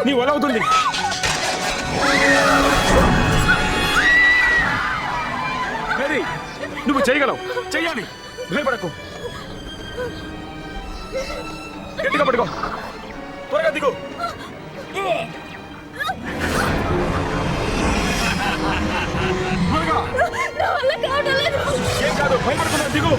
నీ వల్ల అవుతుంది. మేరీ, నువ్వు చేయగలవు, చెయ్యాలి, భయపడకు. గట్టిగా పట్టుకో, త్వరగా దిగు. ఏం కాదు, భయపడుతున్నా, దిగు.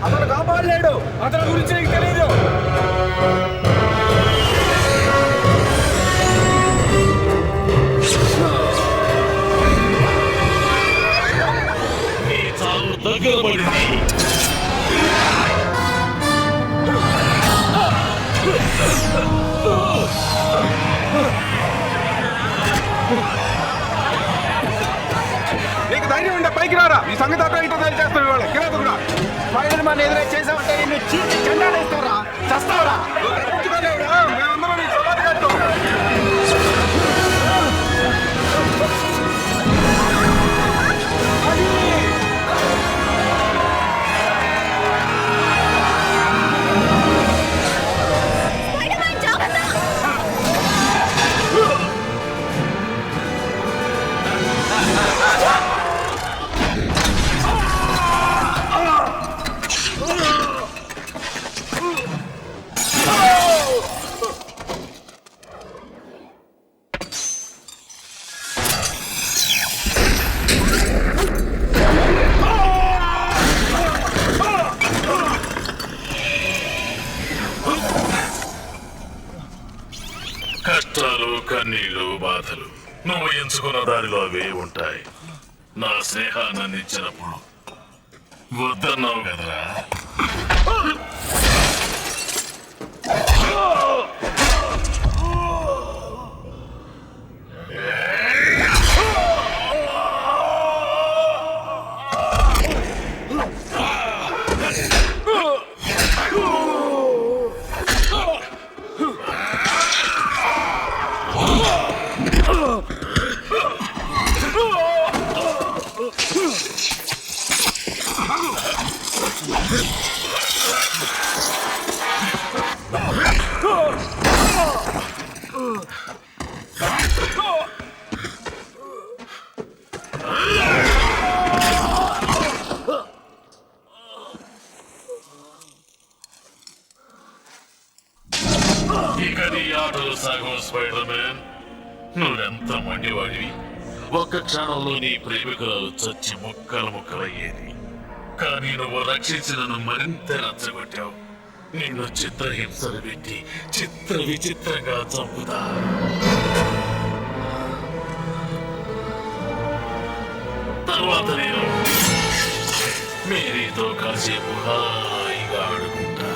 అతను కాపాడలేడు, అతని గురించి నీకు తెలియదు. దగ్గర పడింది. నీకు ధైర్యం ఉంటే పైకి రారా, ఈ సంగతి అక్కడ ఇంటో చేస్తావు. ఇవాళ కిరాదు కూడా స్పైడర్ మ్యాన్ ఎదురే చేసావంటే నిన్ను చీల్చి చెండాడేస్తావురా, చస్తావురా. మేమందరం నీకు సమాధి కట్టాం. కష్టాలు, కన్నీళ్లు, బాధలు నువ్వు ఎంచుకున్న దారిలో అవే ఉంటాయి. నా స్నేహాన్ని అందించినప్పుడు వద్దన్నావు కదరా. ఇక నీ ఆటలు సాగో స్పైడర్ మ్యాన్. నువ్వెంత మండివాడివి. ఒక్క క్షణంలో నీ ప్రేమికురాలు చచ్చి ముక్కలు ముక్కలయ్యేది. కానీ నువ్వు రక్షించి నన్ను మరింత రచ్చగొట్టావు. నిన్ను చిత్రహింసలు పెట్టి చిత్ర విచిత్రంగా చంపుతా. తర్వాత నేను మేరీతో కాసేపు హాయిగా ఆడుకుంటా.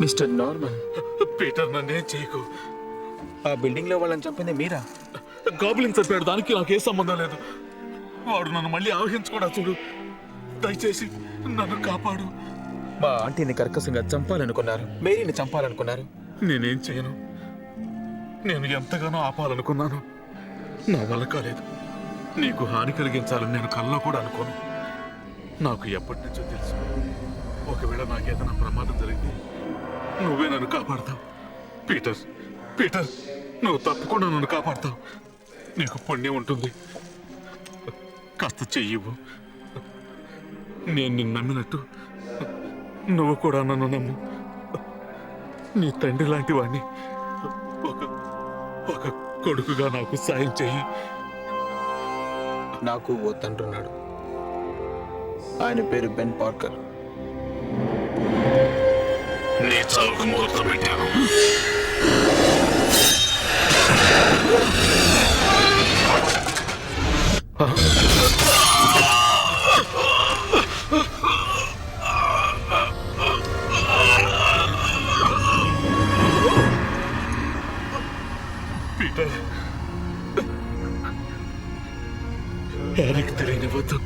Mister Norman. పీటర్, నన్నేం చేయకు. ఆ బిల్డింగ్ లో వాళ్ళని చంపింది మీరా? గాబ్లిన్ చంపాడు, దానికి నాకే సంబంధం లేదు. వాడు నన్ను మళ్ళీ ఆవహించుకోడా చూడు. దయచేసి నన్ను కాపాడు. మా ఆంటీని కర్కశంగా చంపాలనుకున్నారు, మేరీని చంపాలనుకున్నారు. నేనేం చేయను. నేను ఎంతగానో ఆపాలనుకున్నాను, నా వల్ల కాలేదు. నీకు హాని కలిగించాలని నేను కల్లో కూడా అనుకోను. నాకు ఎప్పటి నుంచో తెలుసు, ఒకవేళ నాకేదైనా ప్రమాదం జరిగితే నువ్వే నన్ను కాపాడతావు. పీటర్, పీటర్, నువ్వు తప్పకుండా నన్ను కాపాడతావు. నీకు పుణ్యం ఉంటుంది. కాస్త చెయ్యివు. నేను నిన్ను నమ్మినట్టు నువ్వు కూడా నన్ను నమ్ము. నీ తండ్రి లాంటి వాడిని ఒక కొడుకుగా నాకు సాయం చెయ్యి. నాకు ఓ తండ్రి ఉన్నాడు. ఆయన పేరు బెన్ పార్కర్. నీ చావుకు ముహూర్తం పెట్టాను. పీటర్, యానికి తెలియనివ్వద్దు.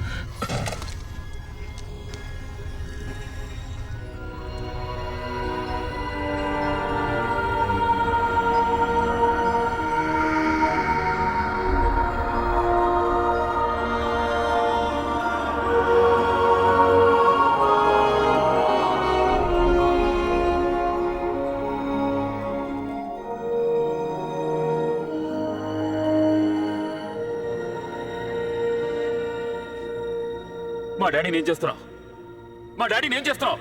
మా డాడీని ఏం చేస్తున్నావు? మా డాడీని ఏం చేస్తున్నావు?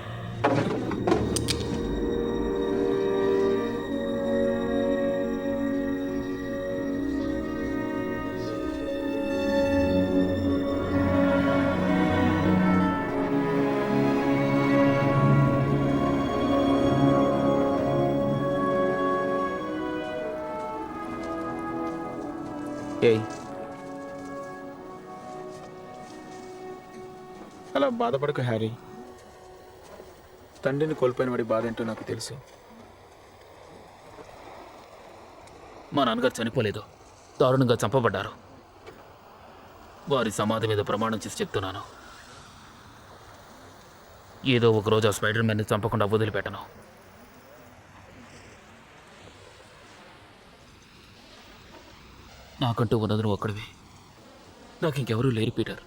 ఏయ్, అలా బాధపడకు హ్యారీ. తండ్రిని కోల్పోయిన వాడి బాధ ఏంటో నాకు తెలుసు. మా నాన్నగారు చనిపోలేదు, దారుణంగా చంపబడ్డారు. వారి సమాధి మీద ప్రమాణం చేసి చెప్తున్నాను, ఏదో ఒక రోజు ఆ స్పైడర్ మ్యాన్ని చంపకుండా వదిలిపెట్టను. నాకంటూ ఉన్నది నువ్వు ఒక్కడివి. నాకు ఇంకెవరూ లేరు పీటర్.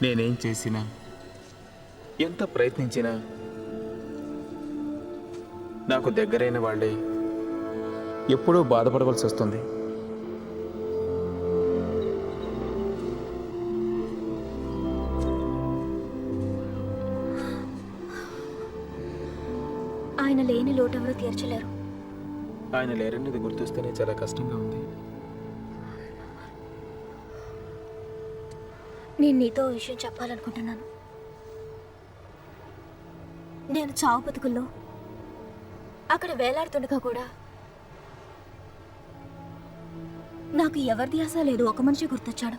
నేనేం చేసినా, ఎంత ప్రయత్నించినా నాకు దగ్గరైన వాళ్ళే ఎప్పుడూ బాధపడవలసి వస్తుంది. ఆయన లేని లోటెవరూ తీర్చలేరు. ఆయన లేరనేది గుర్తొస్తేనే చాలా కష్టంగా ఉంది. నేను నీతో ఓ విషయం చెప్పాలనుకుంటున్నాను. నేను చావు బతుకుల్లో అక్కడ వేలాడుతుండగా కూడా నాకు ఎవరి ధ్యాస లేదు, ఒక మనిషి గుర్తొచ్చాడు.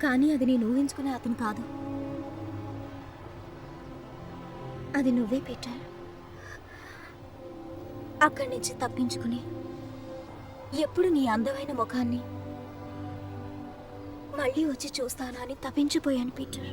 కానీ అది నేను ఊహించుకునే అతను కాదు, అది నువ్వే పీటర్. అక్కడి నుంచి తప్పించుకుని ఎప్పుడు నీ అందమైన ముఖాన్ని మళ్ళీ వచ్చి చూస్తానా అని తప్పించిపోయాను పీటర్.